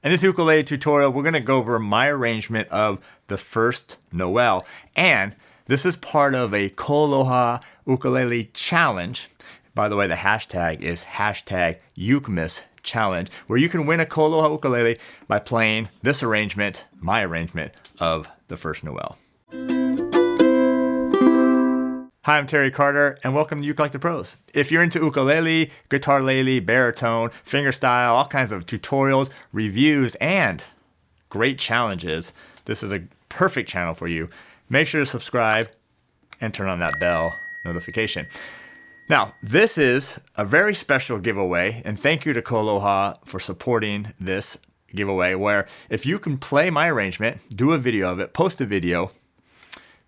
In this ukulele tutorial, we're going to go over my arrangement of the first Noel. And this is part of a KoAloha ukulele challenge. By the way, the hashtag is #UKMISChallenge, where you can win a KoAloha ukulele by playing this arrangement, my arrangement of the first Noel. Hi, I'm Terry Carter, and welcome to Ukulele Pros. If you're into ukulele, guitarlele, baritone, fingerstyle, all kinds of tutorials, reviews, and great challenges, this is a perfect channel for you. Make sure to subscribe and turn on that bell notification. Now, this is a very special giveaway, and thank you to KoAloha for supporting this giveaway, where if you can play my arrangement, do a video of it, post a video,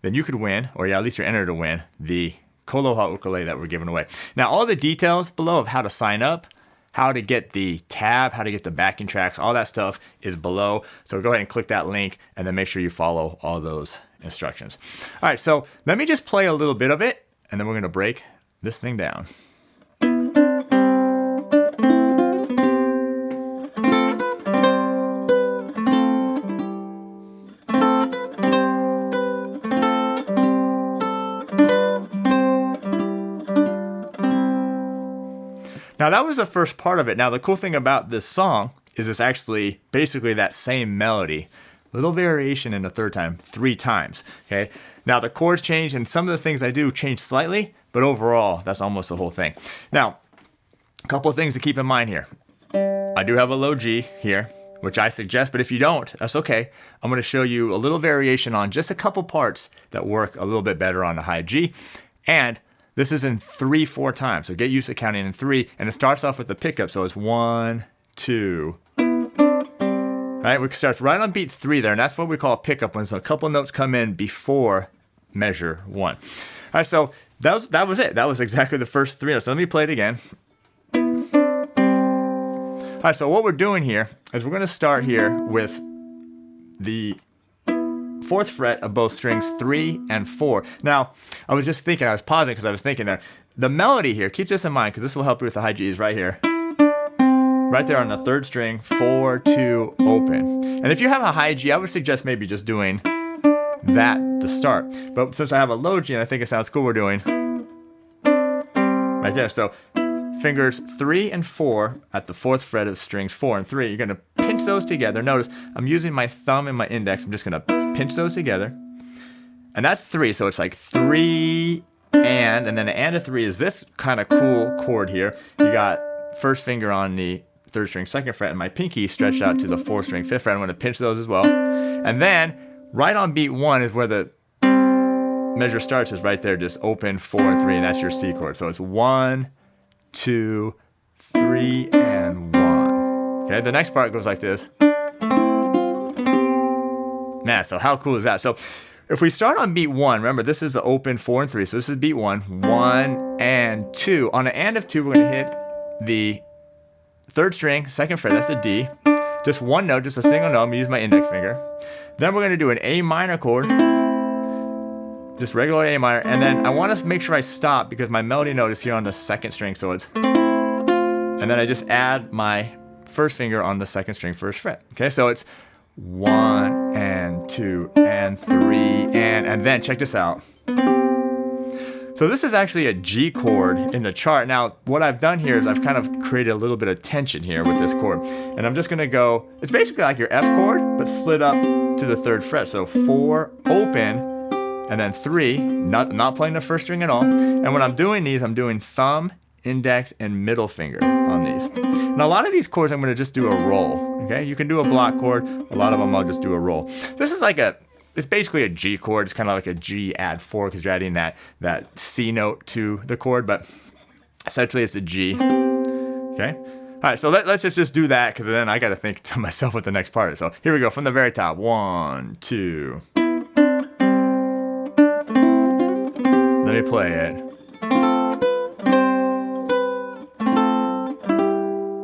then you could win, or at least you're entered to win, the KoAloha ukulele that we're giving away. Now, all the details below of how to sign up, how to get the tab, how to get the backing tracks, all that stuff is below. So go ahead and click that link, and then make sure you follow all those instructions. All right, so let me just play a little bit of it, and then we're gonna break this thing down. Now that was the first part of it. Now the cool thing about this song is it's actually basically that same melody. Little variation in the third time, 3 times, okay? Now the chords change and some of the things I do change slightly, but overall that's almost the whole thing. Now, a couple of things to keep in mind here. I do have a low G here, which I suggest, but if you don't, that's okay. I'm gonna show you a little variation on just a couple parts that work a little bit better on the high G. And this is in 3/4 times, so get used to counting in 3, and it starts off with the pickup, so it's 1, 2. Right, it starts right on beat 3 there, and that's what we call a pickup, when a couple notes come in before measure 1. All right, so that was it. That was exactly the first 3 notes. So let me play it again. All right, so what we're doing here is we're going to start here with the 4th fret of both strings 3 and 4. Now, I was just thinking, I was pausing because I was thinking that the melody here, keep this in mind because this will help you with the high G's right here. Right there on the 3rd string, 4, 2, open. And if you have a high G, I would suggest maybe just doing that to start. But since I have a low G and I think it sounds cool, we're doing right there. So fingers 3 and 4 at the 4th fret of strings 4 and 3. You're going to pinch those together. Notice I'm using my thumb and my index. I'm just going to pinch those together. And that's 3. So it's like 3 and then the and of 3 is this kind of cool chord here. You got 1st finger on the 3rd string 2nd fret and my pinky stretched out to the 4th string 5th fret. I'm going to pinch those as well. And then right on beat 1 is where the measure starts, is right there, just open 4 and 3, and that's your C chord. So it's 1, 2, 3, and 1. Okay, the next part goes like this. Man, so how cool is that? So if we start on beat 1, remember this is the open 4 and 3, so this is beat 1, 1 and 2. On an and of 2, we're going to hit the 3rd string, 2nd fret, that's a D. Just one note, just a single note. I'm going to use my index finger. Then we're going to do an A minor chord, just regular A minor, and then I want to make sure I stop because my melody note is here on the 2nd string, so it's, and then I just add my 1st finger on the 2nd string 1st fret. Okay, so it's 1 and 2 and 3 and then check this out. So this is actually a G chord in the chart. Now, what I've done here is I've kind of created a little bit of tension here with this chord. And I'm just gonna go, it's basically like your F chord, but slid up to the 3rd fret. So 4, open, and then 3, not playing the 1st string at all. And when I'm doing these, I'm doing thumb, index, and middle finger on these. Now, a lot of these chords, I'm gonna just do a roll, okay? You can do a block chord. A lot of them, I'll just do a roll. This is like it's basically a G chord. It's kind of like a G add 4 because you're adding that C note to the chord, but essentially it's a G, okay? All right, so let's just do that because then I got to think to myself what the next part is. So here we go from the very top. 1, 2. Let me play it.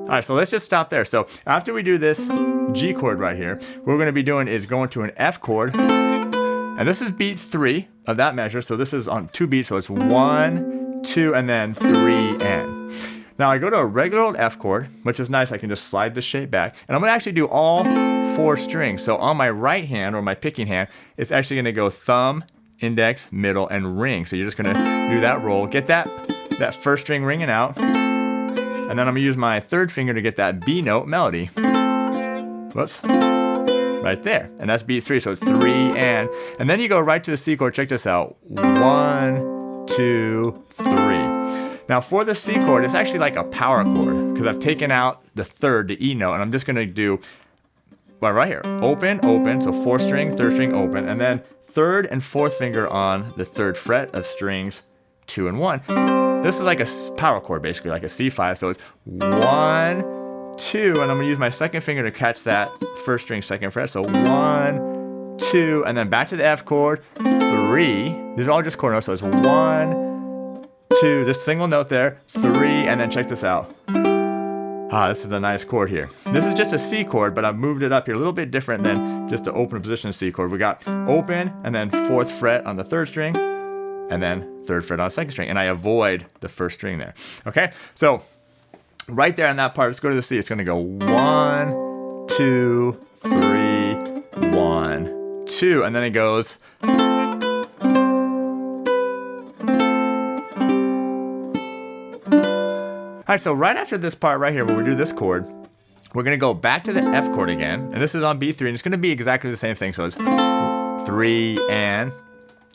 All right, so let's just stop there. So after we do this G chord right here, what we're going to be doing is going to an F chord, and this is beat 3 of that measure. So this is on 2 beats, so it's 1, 2, and then 3 and. Now I go to a regular old F chord, which is nice. I can just slide the shape back. And I'm going to actually do all 4 strings. So on my right hand, or my picking hand, it's actually going to go thumb, index, middle, and ring. So you're just going to do that roll. Get that first string ringing out. And then I'm going to use my third finger to get that B note melody. Whoops. Right there. And that's beat 3. So it's 3 and then you go right to the C chord. Check this out. 1, 2, 3. Now for the C chord, it's actually like a power chord because I've taken out the third, the E note, and I'm just going to do, well, right here, open, open, so 4th string, 3rd string, open, and then 3rd and 4th finger on the 3rd fret of strings 2 and 1. This is like a power chord, basically, like a C5, so it's 1, 2, and I'm going to use my 2nd finger to catch that 1st string 2nd fret, so 1, 2, and then back to the F chord, 3. These are all just chord notes, so it's 1, 2, just single note there, 3, and then check this out. This is a nice chord here. This is just a C chord, but I've moved it up here a little bit different than just the open position C chord. We got open, and then 4th fret on the 3rd string, and then 3rd fret on the 2nd string, and I avoid the 1st string there. Okay, so right there on that part, let's go to the C. It's going to go 1, 2, 3, 1, 2, and then it goes. All right, so right after this part right here, where we do this chord, we're going to go back to the F chord again, and this is on B3, and it's going to be exactly the same thing. So it's 3 and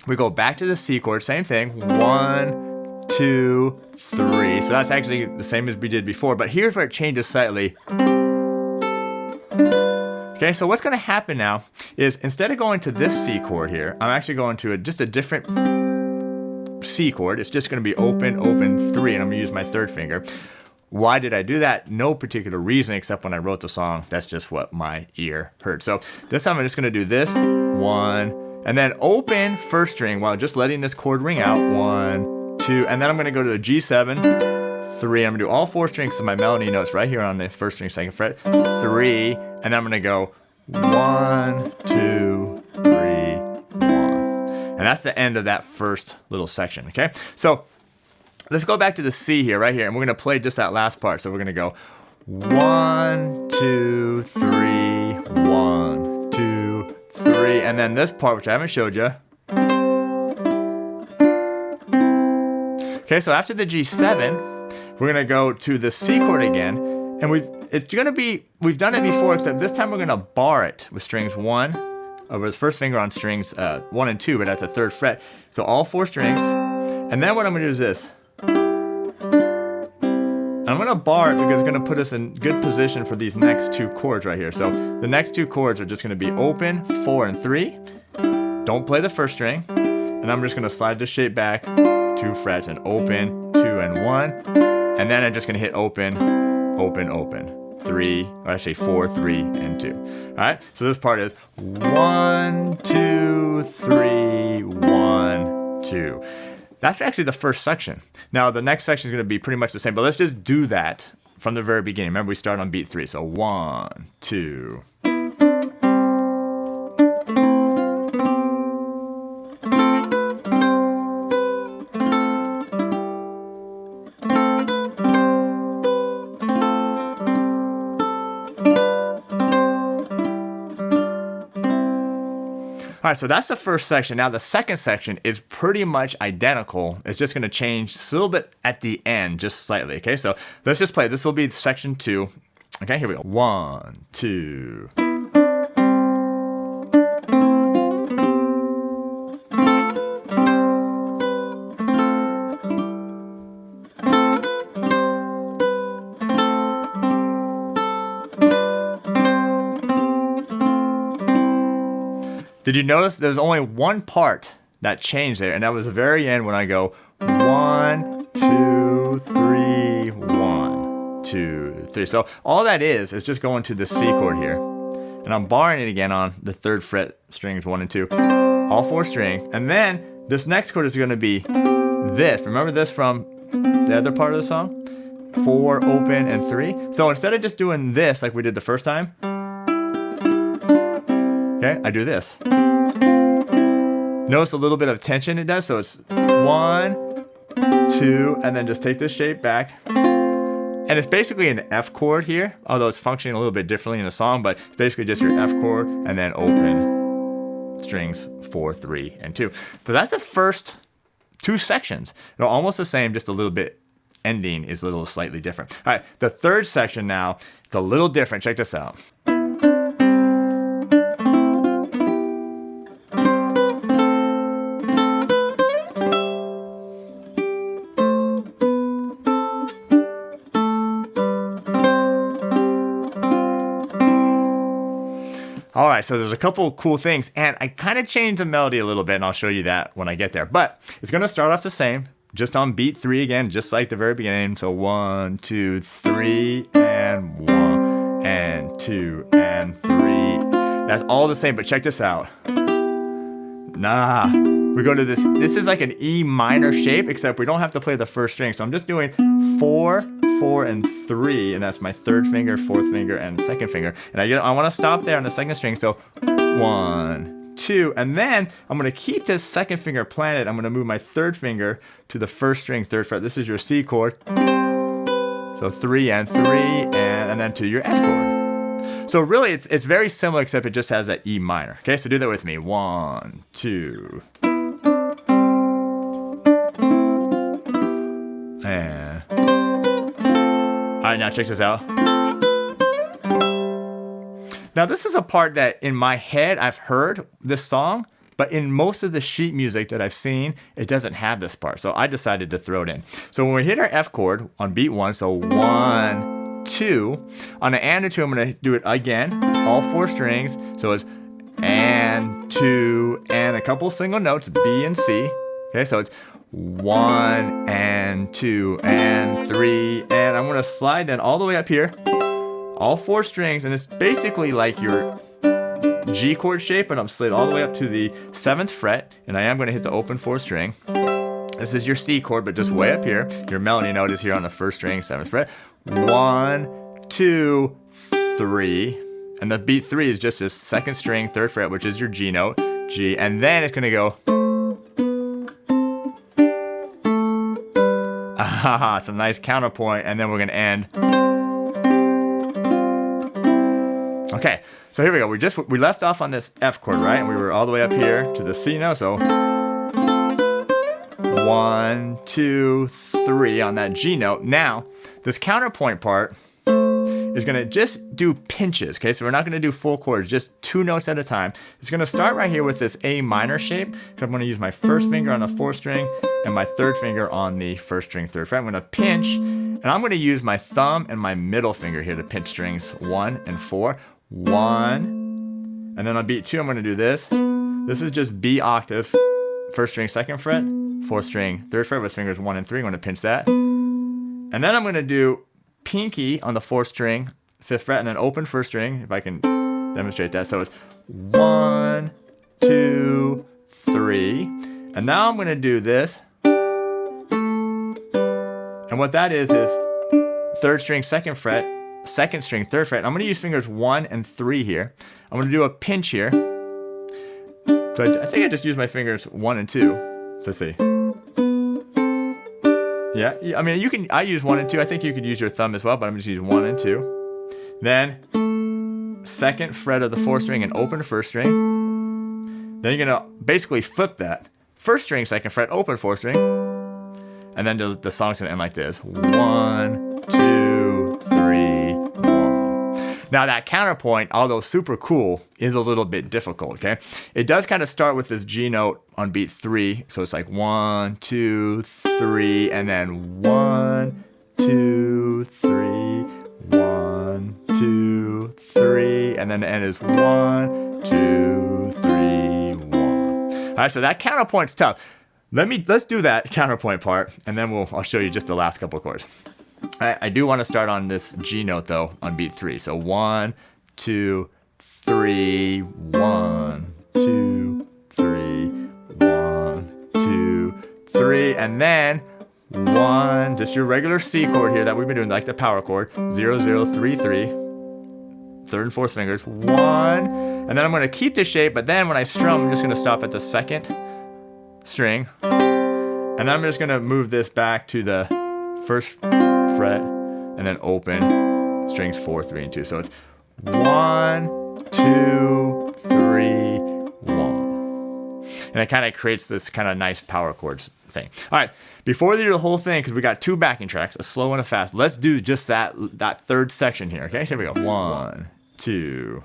we go back to the C chord, same thing, 1, 2, 3. So that's actually the same as we did before, but here's where it changes slightly. Okay, so what's going to happen now is instead of going to this C chord here, I'm actually going to just a different C chord. It's just going to be open, open, 3, and I'm going to use my 3rd finger. Why did I do that? No particular reason, except when I wrote the song, that's just what my ear heard. So this time I'm just going to do this, 1, and then open 1st string while just letting this chord ring out, 1, 2, and then I'm going to go to a G7, 3. I'm going to do all 4 strings of my melody notes right here on the 1st string, 2nd fret, 3, and then I'm going to go 1, 2, 3, and that's the end of that first little section, okay? So let's go back to the C here, right here, and we're going to play just that last part. So we're going to go 1, 2, 3, 1, 2, 3, and then this part, which I haven't showed you. Okay, so after the G7, we're going to go to the C chord again, and we've done it before, except this time we're going to bar it with strings 1, over the 1st finger on strings 1 and 2, but that's a 3rd fret. So all 4 strings. And then what I'm going to do is this. I'm going to bar it because it's going to put us in good position for these next 2 chords right here. So the next 2 chords are just going to be open, 4 and 3. Don't play the 1st string. And I'm just going to slide the shape back 2 frets and open, 2 and 1. And then I'm just going to hit open, open, open. 3, or actually 4, 3, and 2. All right, so this part is 1, 2, 3, 1, 2. That's actually the first section. Now the next section is going to be pretty much the same, but let's just do that from the very beginning. Remember, we start on beat 3, so 1, 2. All right, so that's the first section. Now the second section is pretty much identical. It's just going to change a little bit at the end, just slightly. Okay, so let's just play. This will be section 2. Okay, here we go. 1, 2. Did you notice there's only one part that changed there, and that was the very end when I go 1, 2, 3, 1, 2, 3. So all that is just going to the C chord here, and I'm barring it again on the 3rd fret strings 1 and 2, all 4 strings, and then this next chord is going to be this. Remember this from the other part of the song? 4, open, and 3. So instead of just doing this like we did the first time, okay, I do this. Notice a little bit of tension it does, so it's 1, 2, and then just take this shape back, And it's basically an F chord here, although it's functioning a little bit differently in the song, but it's basically just your F chord and then open strings 4, 3, and 2. So that's the first 2 sections. They're almost the same, just a little bit. Ending is a little slightly different. All right, the third section now, it's a little different. Check this out. All right, so there's a couple of cool things, and I kind of changed the melody a little bit, and I'll show you that when I get there. But it's going to start off the same, just on beat 3 again, just like the very beginning. So 1, 2, 3, and 1, and 2, and 3. That's all the same, but check this out. Nah, we go to this. This is like an E minor shape, except we don't have to play the first string. So I'm just doing 4, 4, and 3, and that's my third finger, fourth finger, and second finger. And I want to stop there on the second string. So 1, 2, and then I'm going to keep this second finger planted. I'm going to move my third finger to the first string, third fret. This is your C chord. So 3 and 3, and then to your F chord. So really, it's very similar, except it just has that E minor. Okay, so do that with me. 1, 2. And all right, now check this out. Now this is a part that in my head I've heard this song, but in most of the sheet music that I've seen, it doesn't have this part. So I decided to throw it in. So when we hit our F chord on beat 1, so 1, 2, on an and 2, I'm going to do it again, all 4 strings. So it's and 2 and a couple single notes, B and C. Okay, so it's 1 and 2 and 3, and I'm going to slide then all the way up here, all 4 strings, and it's basically like your G chord shape, but I'm slid all the way up to the 7th fret, and I am going to hit the open 4th string. This is your C chord, but just way up here. Your melody note is here on the 1st string, 7th fret. 1, 2, 3, and the beat 3 is just this 2nd string, 3rd fret, which is your G note, G, and then it's going to go. Some nice counterpoint, and then we're going to end. Okay, so here we go. We left off on this F chord, right? And we were all the way up here to the C note. So 1, 2, 3 on that G note. Now, this counterpoint part is going to just do pinches, okay? So we're not going to do full chords, just 2 notes at a time. It's going to start right here with this A minor shape. So I'm going to use my 1st finger on the 4th string and my 3rd finger on the 1st string, 3rd fret. I'm going to pinch, and I'm going to use my thumb and my middle finger here to pinch strings 1 and 4. 1, and then on beat 2, I'm going to do this. This is just B octave, 1st string, 2nd fret, 4th string, 3rd fret with fingers 1 and 3. I'm going to pinch that. And then I'm going to do pinky on the 4th string, 5th fret, and then open 1st string, if I can demonstrate that. So it's 1, 2, 3. And now I'm going to do this. And what that is 3rd string, 2nd fret, 2nd string, 3rd fret. I'm going to use fingers 1 and 3 here. I'm going to do a pinch here. So I think I just used my fingers 1 and 2. So let's see. Yeah, I mean, I use 1 and 2. I think you could use your thumb as well, but I'm just using 1 and 2. Then 2nd fret of the 4th string and open 1st string. Then you're going to basically flip that. 1st string, 2nd fret, open 4th string. And then the song's going to end like this. 1, 2, 3, 1. Now that counterpoint, although super cool, is a little bit difficult, okay? It does kind of start with this G note on beat 3. So it's like 1, 2, 3, and then 1, 2, 3, 1, 2, 3, and then the end is 1, 2, 3, 1. All right, so that counterpoint's tough. Let's do that counterpoint part, and then I'll show you just the last couple of chords. I do want to start on this G note though on beat 3. So 1, 2, 3, 1, 2, 3, 1, 2, 3, and then 1, just your regular C chord here that we've been doing, like the power chord, 0, 0, 3, 3, 3rd and 4th fingers, 1, and then I'm going to keep the shape, but then when I strum, I'm just going to stop at the 2nd string, and then I'm just going to move this back to the 1st fret, and then open, strings 4, 3, and 2. So it's 1, 2, 3, 1. And it kind of creates this kind of nice power chords thing. All right, before we do the whole thing, because we got 2 backing tracks, a slow and a fast, let's do just that third section here, okay? So here we go. 1, 2.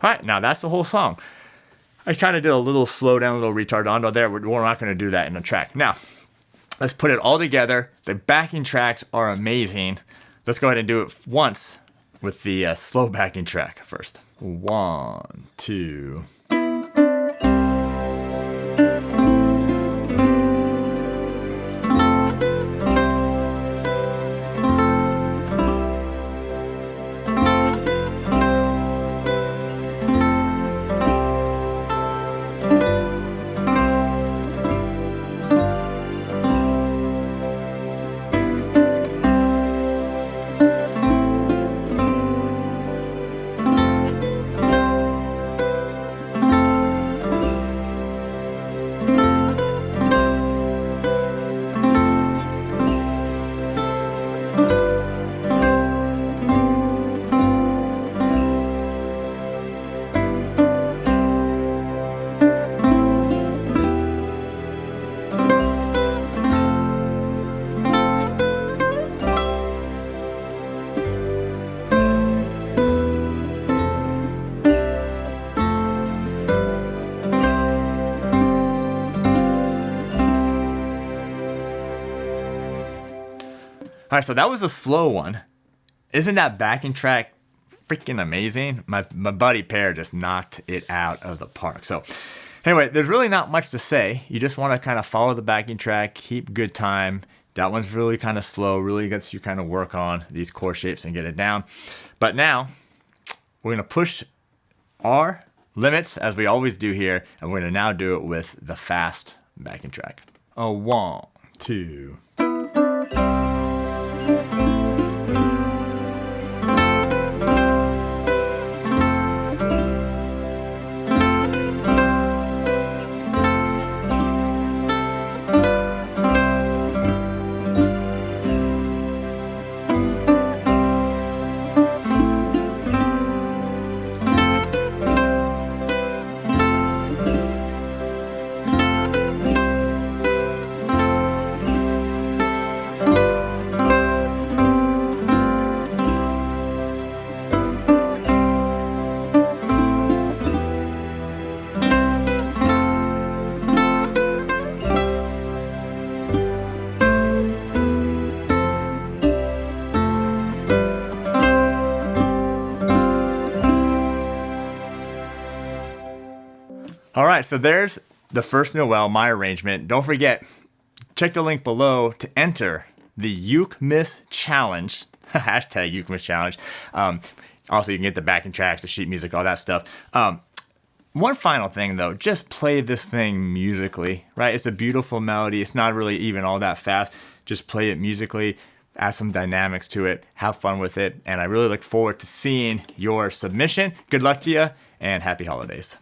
All right, now that's the whole song. I kind of did a little slow down, a little retardando there. We're not going to do that in the track. Now, let's put it all together. The backing tracks are amazing. Let's go ahead and do it once with the slow backing track first. 1, 2. All right, so that was a slow one. Isn't that backing track freaking amazing? My buddy Pear just knocked it out of the park. So anyway, there's really not much to say. You just want to kind of follow the backing track, keep good time. That one's really kind of slow, really gets you kind of work on these chord shapes and get it down. But now we're going to push our limits as we always do here, and we're going to now do it with the fast backing track. 1, 2. All right, so there's the first Noel, my arrangement. Don't forget, check the link below to enter the Uke Miss Challenge, hashtag Uke Miss Challenge. Also, you can get the backing tracks, the sheet music, all that stuff. One final thing, though, just play this thing musically, right? It's a beautiful melody. It's not really even all that fast. Just play it musically, add some dynamics to it, have fun with it, and I really look forward to seeing your submission. Good luck to you, and happy holidays.